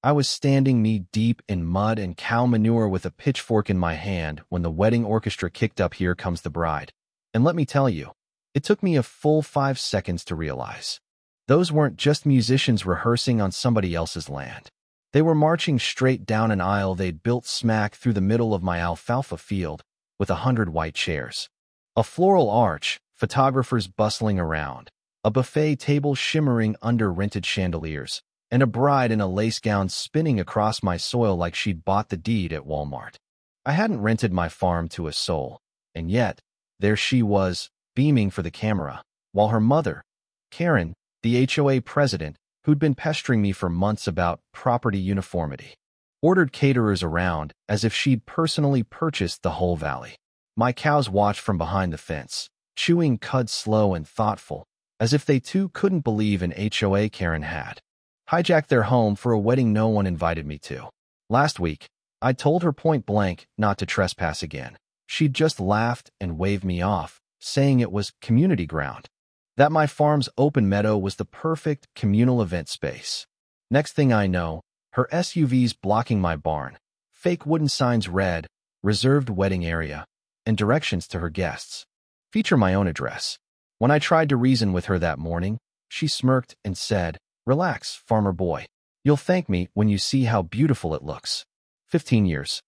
I was standing knee-deep in mud and cow manure with a pitchfork in my hand when the wedding orchestra kicked up "Here Comes the Bride." And let me tell you, it took me a full 5 seconds to realize. Those weren't just musicians rehearsing on somebody else's land. They were marching straight down an aisle they'd built smack through the middle of my alfalfa field with 100 white chairs. A floral arch, photographers bustling around, a buffet table shimmering under rented chandeliers, and a bride in a lace gown spinning across my soil like she'd bought the deed at Walmart. I hadn't rented my farm to a soul, and yet, there she was, beaming for the camera, while her mother, Karen, the HOA president, who'd been pestering me for months about property uniformity, ordered caterers around as if she'd personally purchased the whole valley. My cows watched from behind the fence, chewing cud slow and thoughtful, as if they too couldn't believe an HOA Karen had hijacked their home for a wedding no one invited me to. Last week, I told her point blank not to trespass again. She'd just laughed and waved me off, saying it was community ground, that my farm's open meadow was the perfect communal event space. Next thing I know, her SUV's blocking my barn, fake wooden signs read, "Reserved wedding area," and directions to her guests. Feature my own address. When I tried to reason with her that morning, she smirked and said, "Relax, farmer boy. You'll thank me when you see how beautiful it looks." 15 years.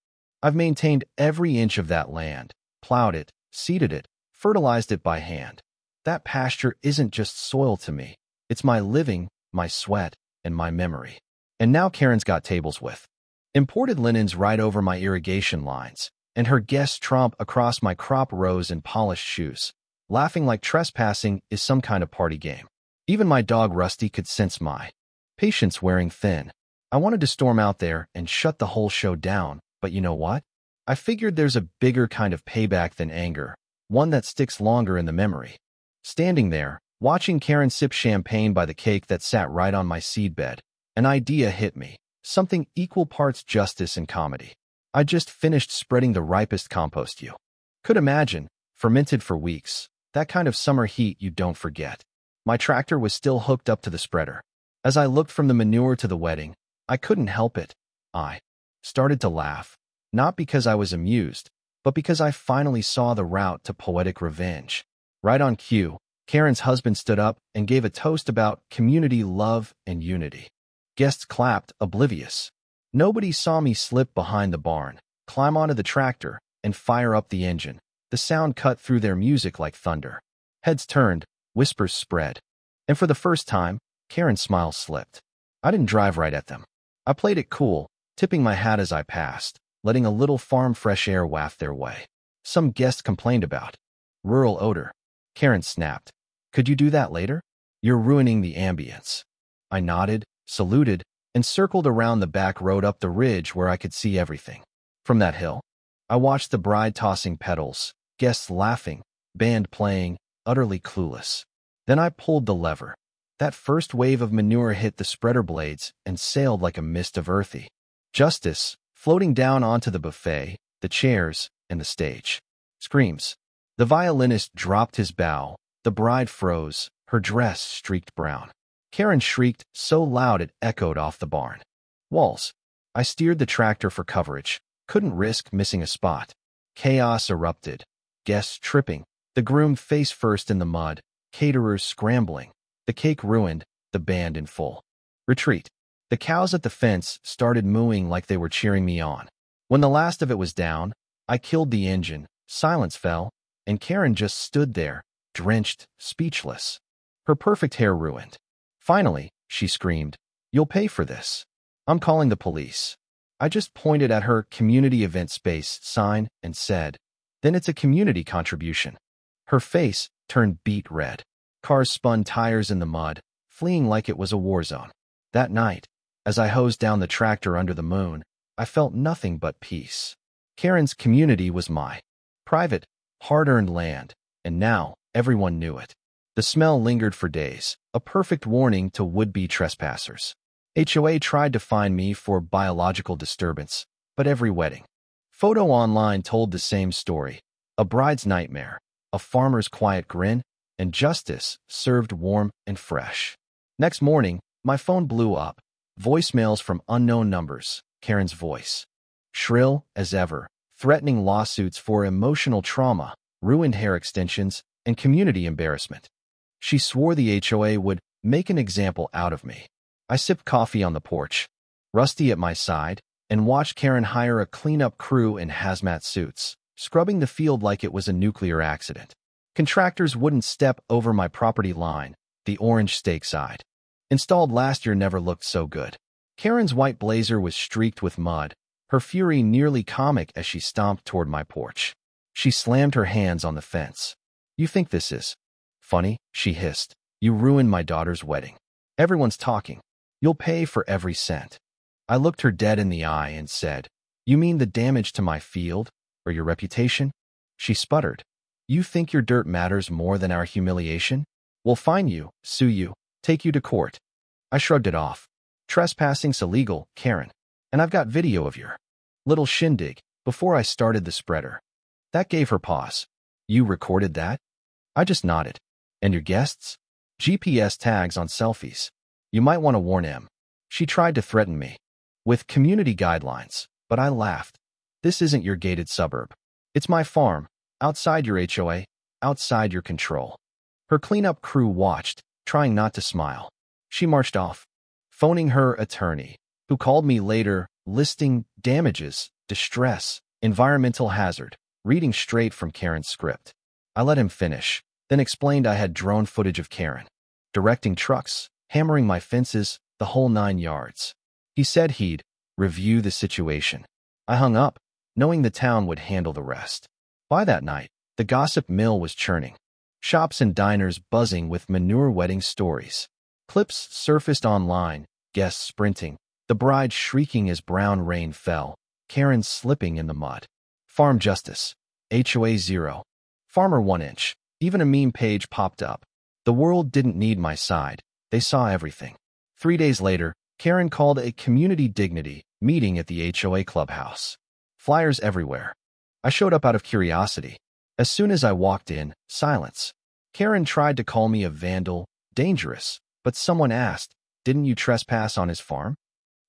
I've maintained every inch of that land, plowed it, seeded it, fertilized it by hand. That pasture isn't just soil to me. It's my living, my sweat, and my memory. And now Karen's got tables with imported linens right over my irrigation lines, and her guests tromp across my crop rows in polished shoes, laughing like trespassing is some kind of party game. Even my dog Rusty could sense my patience wearing thin. I wanted to storm out there and shut the whole show down, but you know what? I figured there's a bigger kind of payback than anger, one that sticks longer in the memory. Standing there, watching Karen sip champagne by the cake that sat right on my seedbed, an idea hit me, something equal parts justice and comedy. I just finished spreading the ripest compost you could imagine, fermented for weeks, that kind of summer heat you don't forget. My tractor was still hooked up to the spreader. As I looked from the manure to the wedding, I couldn't help it. I started to laugh, not because I was amused, but because I finally saw the route to poetic revenge. Right on cue, Karen's husband stood up and gave a toast about community love and unity. Guests clapped, oblivious. Nobody saw me slip behind the barn, climb onto the tractor, and fire up the engine. The sound cut through their music like thunder. Heads turned, whispers spread. And for the first time, Karen's smile slipped. I didn't drive right at them. I played it cool, tipping my hat as I passed, letting a little farm fresh air waft their way. Some guests complained about rural odor. Karen snapped. "Could you do that later? You're ruining the ambience." I nodded, saluted, and circled around the back road up the ridge where I could see everything. From that hill, I watched the bride tossing petals, guests laughing, band playing, utterly clueless. Then I pulled the lever. That first wave of manure hit the spreader blades and sailed like a mist of earthy justice, floating down onto the buffet, the chairs, and the stage. Screams. The violinist dropped his bow. The bride froze, her dress streaked brown. Karen shrieked so loud it echoed off the barn walls. I steered the tractor for coverage, couldn't risk missing a spot. Chaos erupted, guests tripping, the groom face first in the mud, caterers scrambling, the cake ruined, the band in full retreat. The cows at the fence started mooing like they were cheering me on. When the last of it was down, I killed the engine, silence fell, and Karen just stood there, drenched, speechless. Her perfect hair ruined. Finally, she screamed, "You'll pay for this. I'm calling the police." I just pointed at her community event space sign and said, "Then it's a community contribution." Her face turned beet red. Cars spun tires in the mud, fleeing like it was a war zone. That night, as I hosed down the tractor under the moon, I felt nothing but peace. Karen's community was my private, hard-earned land, and now everyone knew it. The smell lingered for days, a perfect warning to would-be trespassers. HOA tried to fine me for biological disturbance, but every wedding photo online told the same story: a bride's nightmare, a farmer's quiet grin, and justice served warm and fresh. Next morning, my phone blew up. Voicemails from unknown numbers. Karen's voice. Shrill as ever, threatening lawsuits for emotional trauma, ruined hair extensions, and community embarrassment. She swore the HOA would make an example out of me. I sipped coffee on the porch, Rusty at my side, and watched Karen hire a cleanup crew in hazmat suits, scrubbing the field like it was a nuclear accident. Contractors wouldn't step over my property line, the orange stake side. Installed last year never looked so good. Karen's white blazer was streaked with mud, her fury nearly comic as she stomped toward my porch. She slammed her hands on the fence. "You think this is funny?" she hissed. "You ruined my daughter's wedding. Everyone's talking. You'll pay for every cent." I looked her dead in the eye and said, "You mean the damage to my field, or your reputation?" She sputtered. "You think your dirt matters more than our humiliation? We'll fine you, sue you, take you to court." I shrugged it off. "Trespassing's illegal, Karen. And I've got video of your little shindig before I started the spreader." That gave her pause. "You recorded that?" I just nodded. "And your guests?" "GPS tags on selfies. You might want to warn him." She tried to threaten me with community guidelines, but I laughed. "This isn't your gated suburb. It's my farm, outside your HOA, outside your control." Her cleanup crew watched, trying not to smile. She marched off, phoning her attorney, who called me later, listing damages, distress, environmental hazard, reading straight from Karen's script. I let him finish, then explained I had drone footage of Karen, directing trucks, hammering my fences, the whole 9 yards. He said he'd review the situation. I hung up, knowing the town would handle the rest. By that night, the gossip mill was churning. Shops and diners buzzing with Manure wedding stories. Clips surfaced online, guests sprinting, the bride shrieking as brown rain fell, Karen slipping in the mud. Farm justice. HOA 0. Farmer 1 inch. Even a meme page popped up. The world didn't need my side. They saw everything. 3 days later, Karen called a community dignity meeting at the HOA clubhouse. Flyers everywhere. I showed up out of curiosity. As soon as I walked in, silence. Karen tried to call me a vandal, dangerous, but someone asked, "Didn't you trespass on his farm?"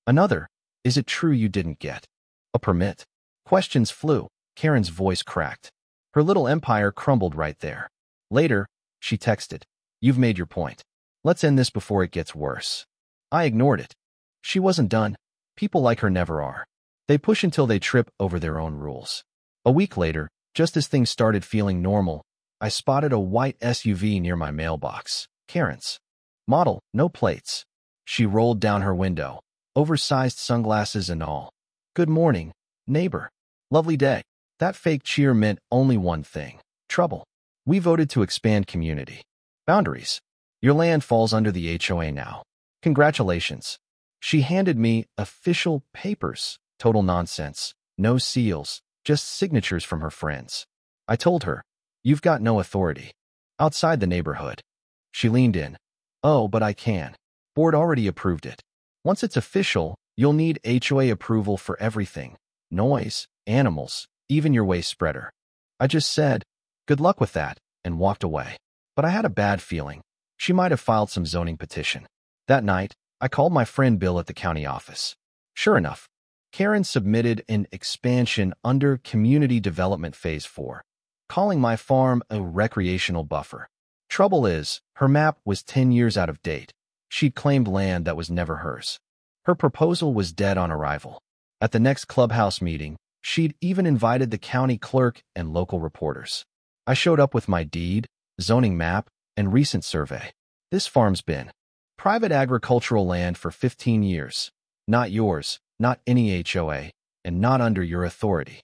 Another, "Is it true you didn't get a permit?" Questions flew. Karen's voice cracked. Her little empire crumbled right there. Later, she texted, "You've made your point. Let's end this before it gets worse." I ignored it. She wasn't done. People like her never are. They push until they trip over their own rules. A week later, just as things started feeling normal, I spotted a white SUV near my mailbox. Karen's. Model, no plates. She rolled down her window, oversized sunglasses and all. "Good morning, neighbor. Lovely day." That fake cheer meant only one thing: trouble. We voted to expand community boundaries. Your land falls under the HOA now. Congratulations. She handed me official papers. Total nonsense. No seals, just signatures from her friends. I told her, "You've got no authority outside the neighborhood." She leaned in. "Oh, but I can. Board already approved it. Once it's official, you'll need HOA approval for everything. Noise, animals, even your waste spreader." I just said, "Good luck with that," and walked away. But I had a bad feeling. She might have filed some zoning petition. That night, I called my friend Bill at the county office. Sure enough, Karen submitted an expansion under Community Development Phase 4, calling my farm a recreational buffer. Trouble is, her map was 10 years out of date. She'd claimed land that was never hers. Her proposal was dead on arrival. At the next clubhouse meeting, she'd even invited the county clerk and local reporters. I showed up with my deed, zoning map, and recent survey. "This farm's been private agricultural land for 15 years. Not yours, not any HOA, and not under your authority.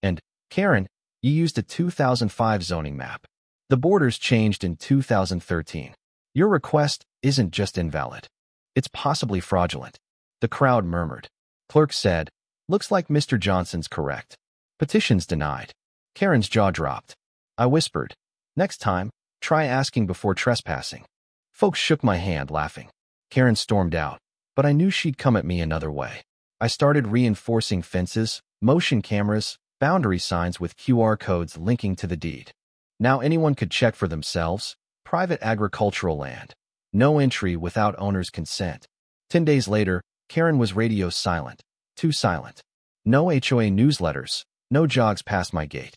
And, Karen, you used a 2005 zoning map. The borders changed in 2013. Your request isn't just invalid. It's possibly fraudulent." The crowd murmured. Clerk said, "Looks like Mr. Johnson's correct. Petitions denied." Karen's jaw dropped. I whispered, "Next time, try asking before trespassing." Folks shook my hand, laughing. Karen stormed out, but I knew she'd come at me another way. I started reinforcing fences, motion cameras, boundary signs with QR codes linking to the deed. Now anyone could check for themselves. Private agricultural land. No entry without owner's consent. 10 days later, Karen was radio silent. Too silent. No HOA newsletters. No jogs past my gate.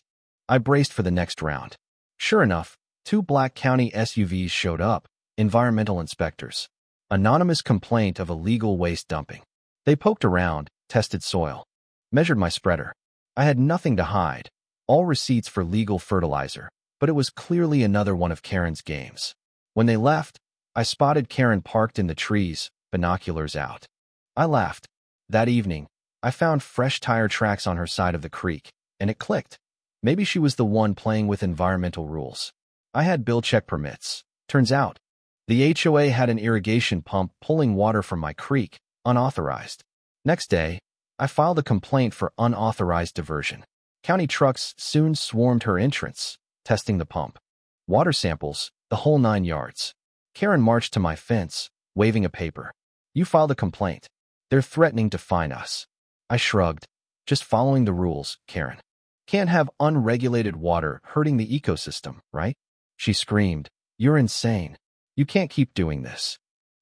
I braced for the next round. Sure enough, 2 black county SUVs showed up, environmental inspectors. Anonymous complaint of illegal waste dumping. They poked around, tested soil, measured my spreader. I had nothing to hide, all receipts for legal fertilizer, but it was clearly another one of Karen's games. When they left, I spotted Karen parked in the trees, binoculars out. I laughed. That evening, I found fresh tire tracks on her side of the creek, and it clicked. Maybe she was the one playing with environmental rules. I had bill check permits. Turns out, the HOA had an irrigation pump pulling water from my creek, unauthorized. Next day, I filed a complaint for unauthorized diversion. County trucks soon swarmed her entrance, testing the pump. Water samples, the whole 9 yards. Karen marched to my fence, waving a paper. You filed a complaint. They're threatening to fine us. I shrugged. Just following the rules, Karen. Can't have unregulated water hurting the ecosystem, right? She screamed. You're insane. You can't keep doing this.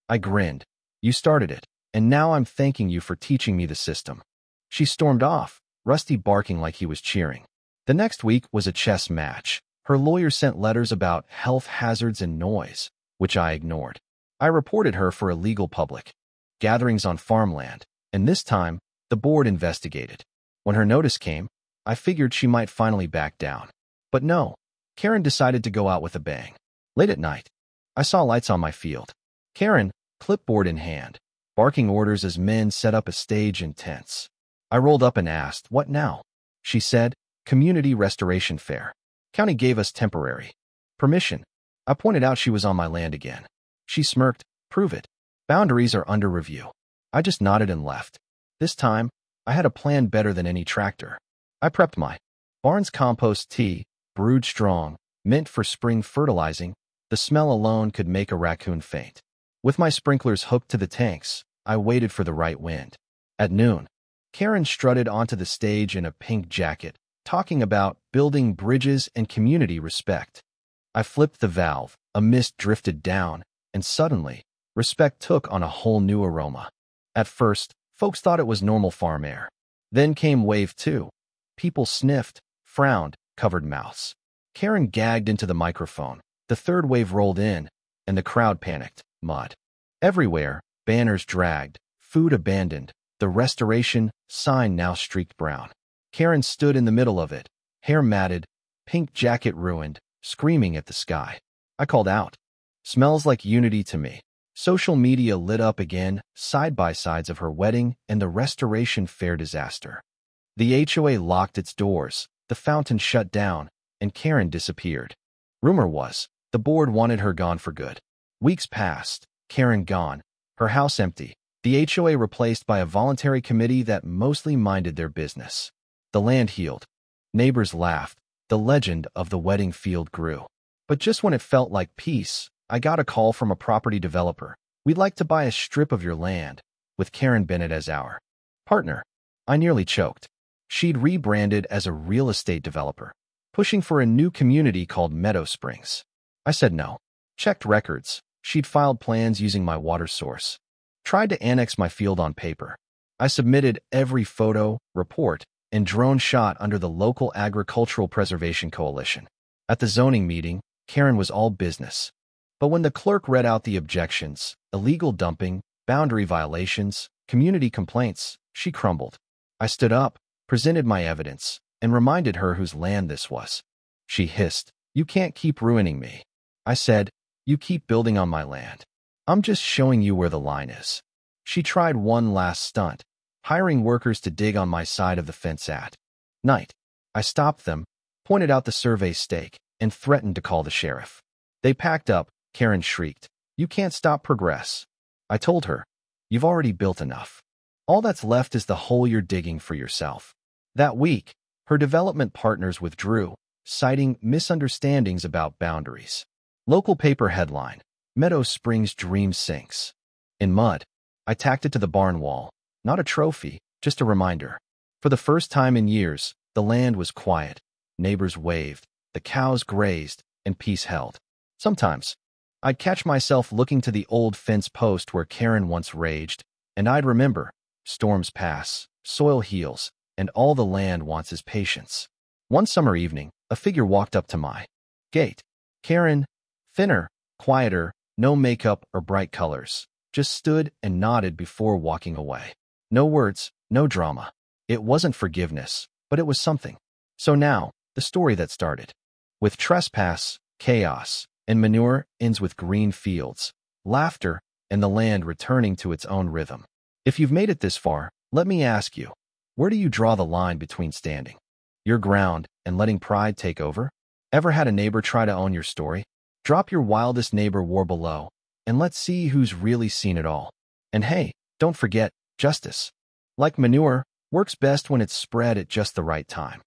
I grinned. You started it, and now I'm thanking you for teaching me the system. She stormed off, Rusty barking like he was cheering. The next week was a chess match. Her lawyer sent letters about health hazards and noise, which I ignored. I reported her for illegal public gatherings on farmland, and this time, the board investigated. When her notice came, I figured she might finally back down. But no, Karen decided to go out with a bang. Late at night, I saw lights on my field. Karen, clipboard in hand, barking orders as men set up a stage and tents. I rolled up and asked, what now? She said, community restoration fair. County gave us temporary permission. I pointed out she was on my land again. She smirked, prove it. Boundaries are under review. I just nodded and left. This time, I had a plan better than any tractor. I prepped my Barnes compost tea, brewed strong, meant for spring fertilizing. The smell alone could make a raccoon faint. With my sprinklers hooked to the tanks, I waited for the right wind. At noon, Karen strutted onto the stage in a pink jacket, talking about building bridges and community respect. I flipped the valve, a mist drifted down, and suddenly, respect took on a whole new aroma. At first, folks thought it was normal farm air. Then came wave 2. People sniffed, frowned, covered mouths. Karen gagged into the microphone. The third wave rolled in, and the crowd panicked. Mud everywhere, banners dragged, food abandoned, the restoration sign now streaked brown. Karen stood in the middle of it, hair matted, pink jacket ruined, screaming at the sky. I called out. Smells like unity to me. Social media lit up again, side-by-sides of her wedding and the restoration fair disaster. The HOA locked its doors, the fountain shut down, and Karen disappeared. Rumor was, the board wanted her gone for good. Weeks passed, Karen gone, her house empty, the HOA replaced by a voluntary committee that mostly minded their business. The land healed. Neighbors laughed. The legend of the wedding field grew. But just when it felt like peace, I got a call from a property developer. We'd like to buy a strip of your land, with Karen Bennett as our partner. I nearly choked. She'd rebranded as a real estate developer, pushing for a new community called Meadow Springs. I said no. Checked records. She'd filed plans using my water source. Tried to annex my field on paper. I submitted every photo, report, and drone shot under the local Agricultural Preservation Coalition. At the zoning meeting, Karen was all business. But when the clerk read out the objections, illegal dumping, boundary violations, community complaints, she crumbled. I stood up, presented my evidence, and reminded her whose land this was. She hissed, "You can't keep ruining me." I said, "You keep building on my land. I'm just showing you where the line is." She tried one last stunt, hiring workers to dig on my side of the fence at night. I stopped them, pointed out the survey stake, and threatened to call the sheriff. They packed up. Karen shrieked, "You can't stop progress." I told her, "You've already built enough. All that's left is the hole you're digging for yourself." That week, her development partners withdrew, citing misunderstandings about boundaries. Local paper headline, Meadow Springs Dream Sinks. In mud, I tacked it to the barn wall. Not a trophy, just a reminder. For the first time in years, the land was quiet. Neighbors waved, the cows grazed, and peace held. Sometimes, I'd catch myself looking to the old fence post where Karen once raged, And I'd remember, storms pass, soil heals, and all the land wants is patience. One summer evening, a figure walked up to my gate. Karen, thinner, quieter, no makeup or bright colors, just stood and nodded before walking away. No words, no drama. It wasn't forgiveness, but it was something. So now, the story that started with trespass, chaos, and manure ends with green fields, laughter, and the land returning to its own rhythm. If you've made it this far, let me ask you, where do you draw the line between standing your ground and letting pride take over? Ever had a neighbor try to own your story? Drop your wildest neighbor war below, and let's see who's really seen it all. And hey, don't forget, justice, like manure, works best when it's spread at just the right time.